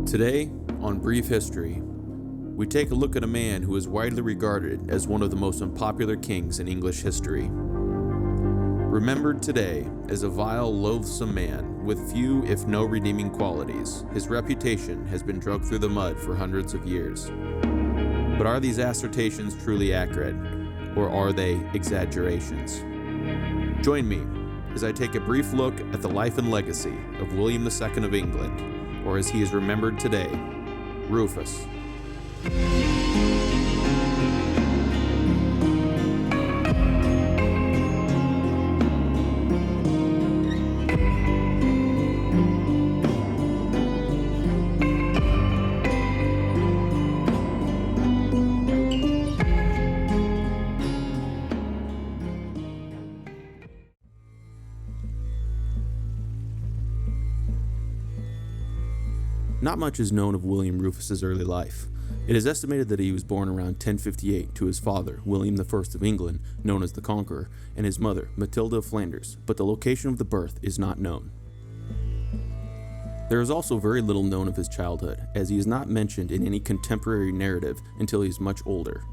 Today, on Brief History, we take a look at a man who is widely regarded as one of the most unpopular kings in English history. Remembered today as a vile, loathsome man with few, if no, redeeming qualities, his reputation has been dragged through the mud for hundreds of years. But are these assertions truly accurate, or are they exaggerations? Join me as I take a brief look at the life and legacy of William II of England, or as he is remembered today, Rufus. Not much is known of William Rufus's early life. It is estimated that he was born around 1058 to his father, William I of England, known as the Conqueror, and his mother, Matilda of Flanders, but the location of the birth is not known. There is also very little known of his childhood, as he is not mentioned in any contemporary narrative until he is much older.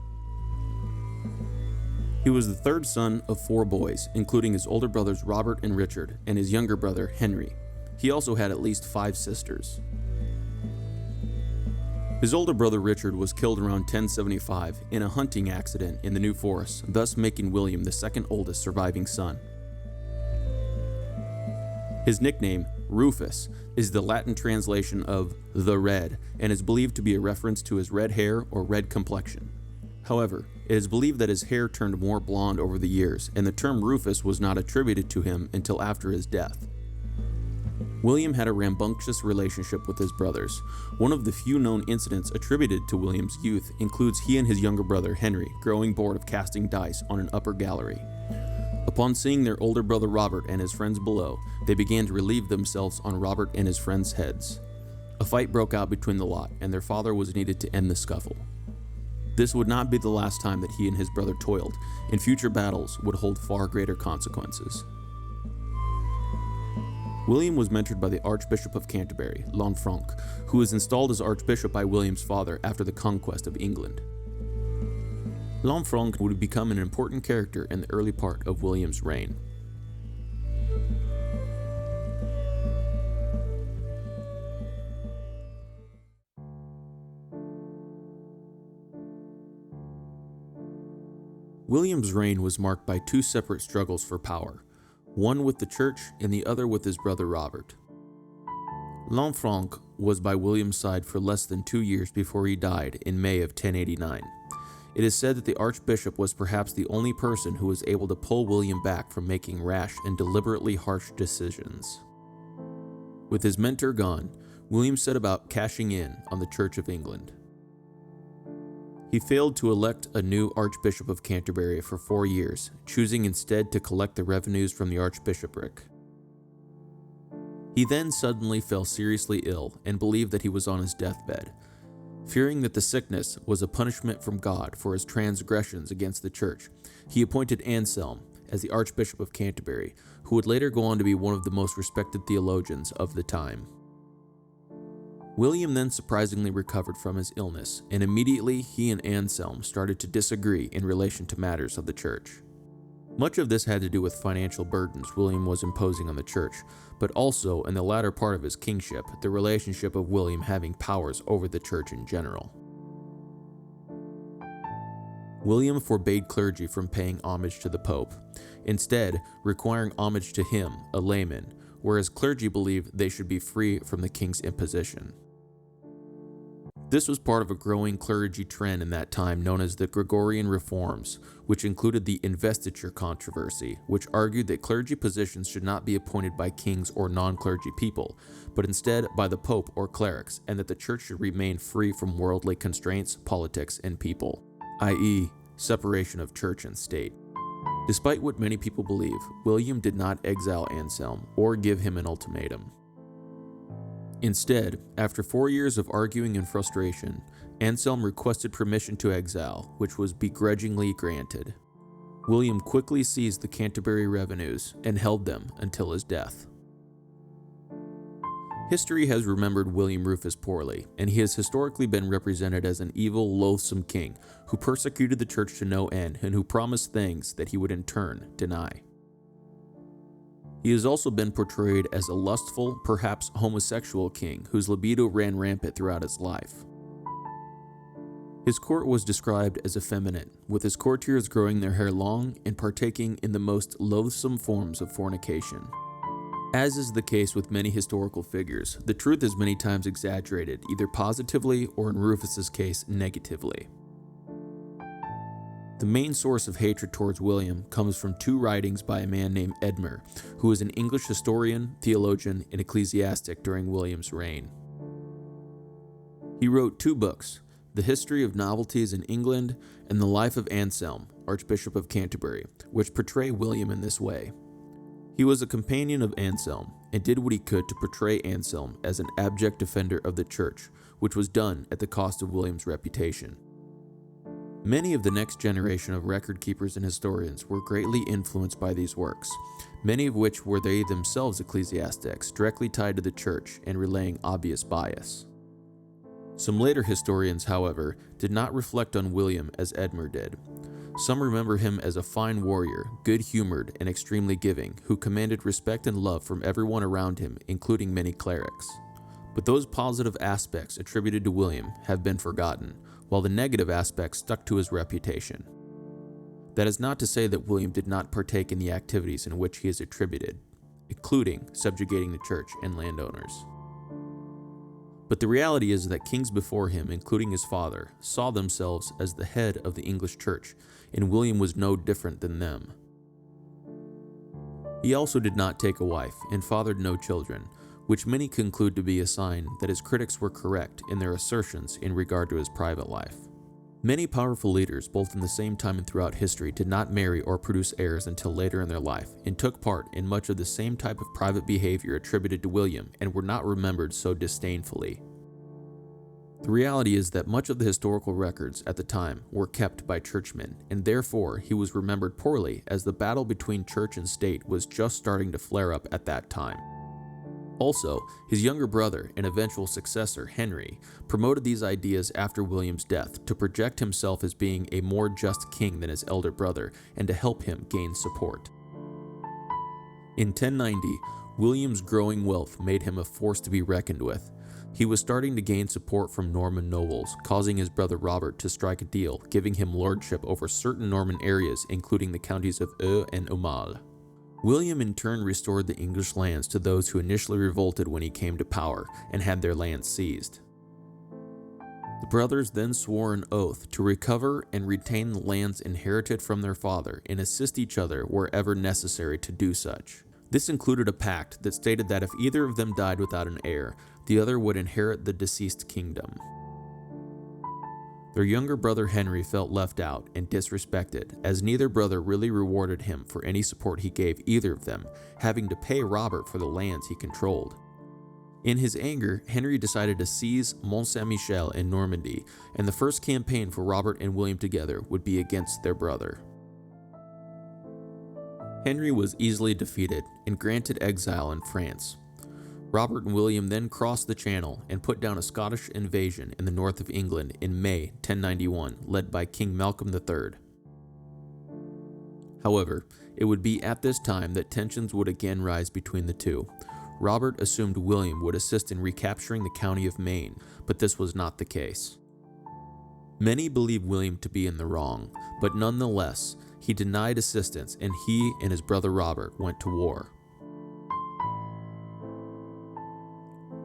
He was the third son of 4 boys, including his older brothers Robert and Richard, and his younger brother Henry. He also had at least 5 sisters. His older brother Richard was killed around 1075 in a hunting accident in the New Forest, thus making William the second oldest surviving son. His nickname, Rufus, is the Latin translation of the Red and is believed to be a reference to his red hair or red complexion. However, it is believed that his hair turned more blonde over the years, and the term Rufus was not attributed to him until after his death. William had a rambunctious relationship with his brothers. One of the few known incidents attributed to William's youth includes he and his younger brother Henry growing bored of casting dice on an upper gallery. Upon seeing their older brother Robert and his friends below, they began to relieve themselves on Robert and his friends' heads. A fight broke out between the lot, and their father was needed to end the scuffle. This would not be the last time that he and his brother toiled, and future battles would hold far greater consequences. William was mentored by the Archbishop of Canterbury, Lanfranc, who was installed as Archbishop by William's father after the conquest of England. Lanfranc would become an important character in the early part of William's reign. William's reign was marked by 2 separate struggles for power, one with the church and the other with his brother Robert. Lanfranc was by William's side for less than 2 years before he died in May of 1089. It is said that the Archbishop was perhaps the only person who was able to pull William back from making rash and deliberately harsh decisions. With his mentor gone, William set about cashing in on the Church of England. He failed to elect a new Archbishop of Canterbury for 4 years, choosing instead to collect the revenues from the archbishopric. He then suddenly fell seriously ill and believed that he was on his deathbed. Fearing that the sickness was a punishment from God for his transgressions against the church, he appointed Anselm as the Archbishop of Canterbury, who would later go on to be one of the most respected theologians of the time. William then surprisingly recovered from his illness, and immediately he and Anselm started to disagree in relation to matters of the church. Much of this had to do with financial burdens William was imposing on the church, but also, in the latter part of his kingship, the relationship of William having powers over the church in general. William forbade clergy from paying homage to the Pope, instead requiring homage to him, a layman, whereas clergy believed they should be free from the king's imposition. This was part of a growing clergy trend in that time known as the Gregorian Reforms, which included the investiture controversy, which argued that clergy positions should not be appointed by kings or non-clergy people, but instead by the Pope or clerics, and that the church should remain free from worldly constraints, politics, and people, i.e., separation of church and state. Despite what many people believe, William did not exile Anselm or give him an ultimatum. Instead, after 4 years of arguing and frustration, Anselm requested permission to exile, which was begrudgingly granted. William quickly seized the Canterbury revenues and held them until his death. History has remembered William Rufus poorly, and he has historically been represented as an evil, loathsome king who persecuted the church to no end and who promised things that he would in turn deny. He has also been portrayed as a lustful, perhaps homosexual king whose libido ran rampant throughout his life. His court was described as effeminate, with his courtiers growing their hair long and partaking in the most loathsome forms of fornication. As is the case with many historical figures, the truth is many times exaggerated, either positively or in Rufus's case, negatively. The main source of hatred towards William comes from two writings by a man named Edmer, who was an English historian, theologian, and ecclesiastic during William's reign. He wrote two books, The History of Novelties in England and The Life of Anselm, Archbishop of Canterbury, which portray William in this way. He was a companion of Anselm and did what he could to portray Anselm as an abject defender of the church, which was done at the cost of William's reputation. Many of the next generation of record keepers and historians were greatly influenced by these works, many of which were they themselves ecclesiastics, directly tied to the church and relaying obvious bias. Some later historians, however, did not reflect on William as Edmer did. Some remember him as a fine warrior, good-humored and extremely giving, who commanded respect and love from everyone around him, including many clerics. But those positive aspects attributed to William have been forgotten, while the negative aspects stuck to his reputation. That is not to say that William did not partake in the activities in which he is attributed, including subjugating the church and landowners. But the reality is that kings before him, including his father, saw themselves as the head of the English church, and William was no different than them. He also did not take a wife and fathered no children, which many conclude to be a sign that his critics were correct in their assertions in regard to his private life. Many powerful leaders, both in the same time and throughout history, did not marry or produce heirs until later in their life, and took part in much of the same type of private behavior attributed to William and were not remembered so disdainfully. The reality is that much of the historical records at the time were kept by churchmen, and therefore he was remembered poorly as the battle between church and state was just starting to flare up at that time. Also, his younger brother and eventual successor, Henry, promoted these ideas after William's death to project himself as being a more just king than his elder brother and to help him gain support. In 1090, William's growing wealth made him a force to be reckoned with. He was starting to gain support from Norman nobles, causing his brother Robert to strike a deal, giving him lordship over certain Norman areas, including the counties of Eu and Aumale. William in turn restored the English lands to those who initially revolted when he came to power and had their lands seized. The brothers then swore an oath to recover and retain the lands inherited from their father and assist each other wherever necessary to do such. This included a pact that stated that if either of them died without an heir, the other would inherit the deceased kingdom. Their younger brother Henry felt left out and disrespected, as neither brother really rewarded him for any support he gave either of them, having to pay Robert for the lands he controlled. In his anger, Henry decided to seize Mont Saint-Michel in Normandy, and the first campaign for Robert and William together would be against their brother. Henry was easily defeated and granted exile in France. Robert and William then crossed the Channel and put down a Scottish invasion in the north of England in May 1091, led by King Malcolm III. However, it would be at this time that tensions would again rise between the two. Robert assumed William would assist in recapturing the county of Maine, but this was not the case. Many believe William to be in the wrong, but nonetheless, he denied assistance and he and his brother Robert went to war.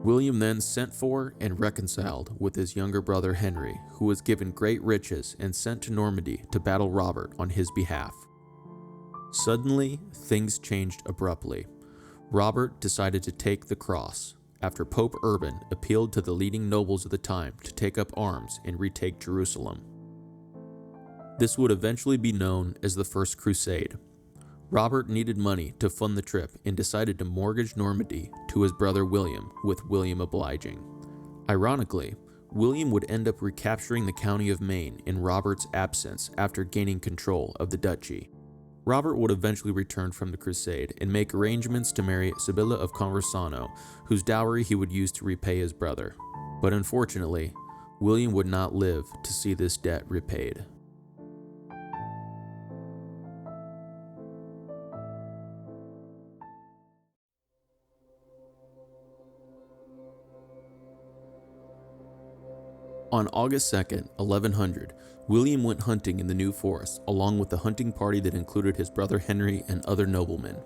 William then sent for and reconciled with his younger brother Henry, who was given great riches and sent to Normandy to battle Robert on his behalf. Suddenly, things changed abruptly. Robert decided to take the cross after Pope Urban appealed to the leading nobles of the time to take up arms and retake Jerusalem. This would eventually be known as the First Crusade. Robert needed money to fund the trip and decided to mortgage Normandy to his brother William, with William obliging. Ironically, William would end up recapturing the county of Maine in Robert's absence after gaining control of the duchy. Robert would eventually return from the crusade and make arrangements to marry Sibylla of Conversano, whose dowry he would use to repay his brother. But unfortunately, William would not live to see this debt repaid. On August 2nd, 1100, William went hunting in the New Forest, along with a hunting party that included his brother Henry and other noblemen.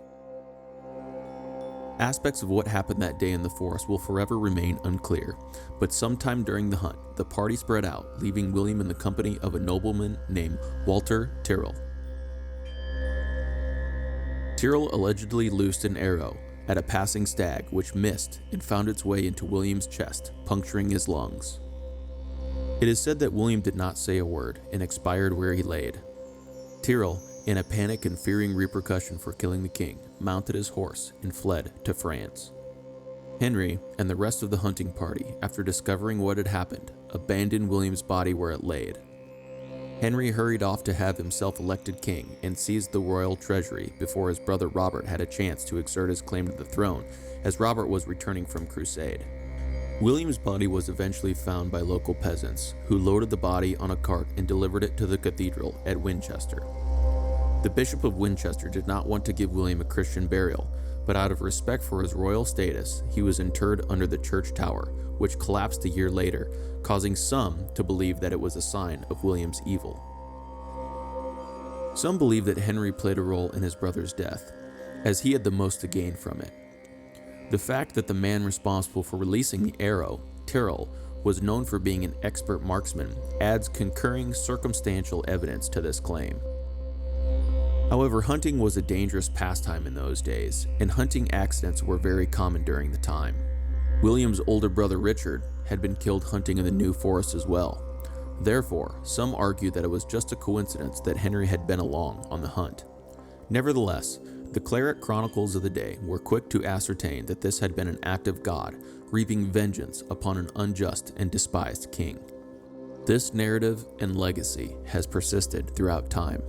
Aspects of what happened that day in the forest will forever remain unclear, but sometime during the hunt, the party spread out, leaving William in the company of a nobleman named Walter Tyrrell. Tyrrell allegedly loosed an arrow at a passing stag, which missed and found its way into William's chest, puncturing his lungs. It is said that William did not say a word and expired where he laid. Tyrrell, in a panic and fearing repercussion for killing the king, mounted his horse and fled to France. Henry and the rest of the hunting party, after discovering what had happened, abandoned William's body where it laid. Henry hurried off to have himself elected king and seized the royal treasury before his brother Robert had a chance to exert his claim to the throne, as Robert was returning from crusade. William's body was eventually found by local peasants, who loaded the body on a cart and delivered it to the cathedral at Winchester. The Bishop of Winchester did not want to give William a Christian burial, but out of respect for his royal status, he was interred under the church tower, which collapsed a year later, causing some to believe that it was a sign of William's evil. Some believe that Henry played a role in his brother's death, as he had the most to gain from it. The fact that the man responsible for releasing the arrow, Tyrrell, was known for being an expert marksman adds concurring circumstantial evidence to this claim. However, hunting was a dangerous pastime in those days, and hunting accidents were very common during the time. William's older brother Richard had been killed hunting in the New Forest as well. Therefore, some argue that it was just a coincidence that Henry had been along on the hunt. Nevertheless, the cleric chronicles of the day were quick to ascertain that this had been an act of God, reaping vengeance upon an unjust and despised king. This narrative and legacy has persisted throughout time.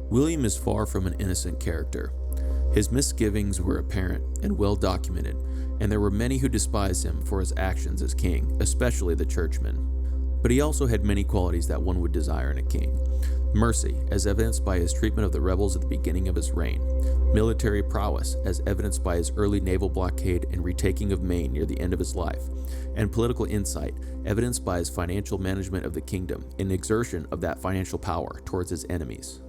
William is far from an innocent character. His misgivings were apparent and well documented, and there were many who despised him for his actions as king, especially the churchmen. But he also had many qualities that one would desire in a king. Mercy, as evidenced by his treatment of the rebels at the beginning of his reign. Military prowess, as evidenced by his early naval blockade and retaking of Maine near the end of his life. And political insight, evidenced by his financial management of the kingdom and exertion of that financial power towards his enemies.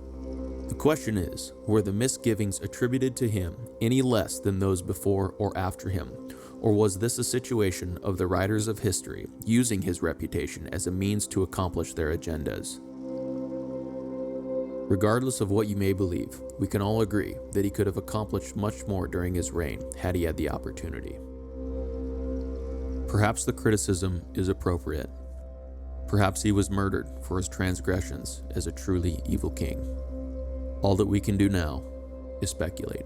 The question is, were the misgivings attributed to him any less than those before or after him? Or was this a situation of the writers of history using his reputation as a means to accomplish their agendas? Regardless of what you may believe, we can all agree that he could have accomplished much more during his reign had he had the opportunity. Perhaps the criticism is appropriate. Perhaps he was murdered for his transgressions as a truly evil king. All that we can do now is speculate.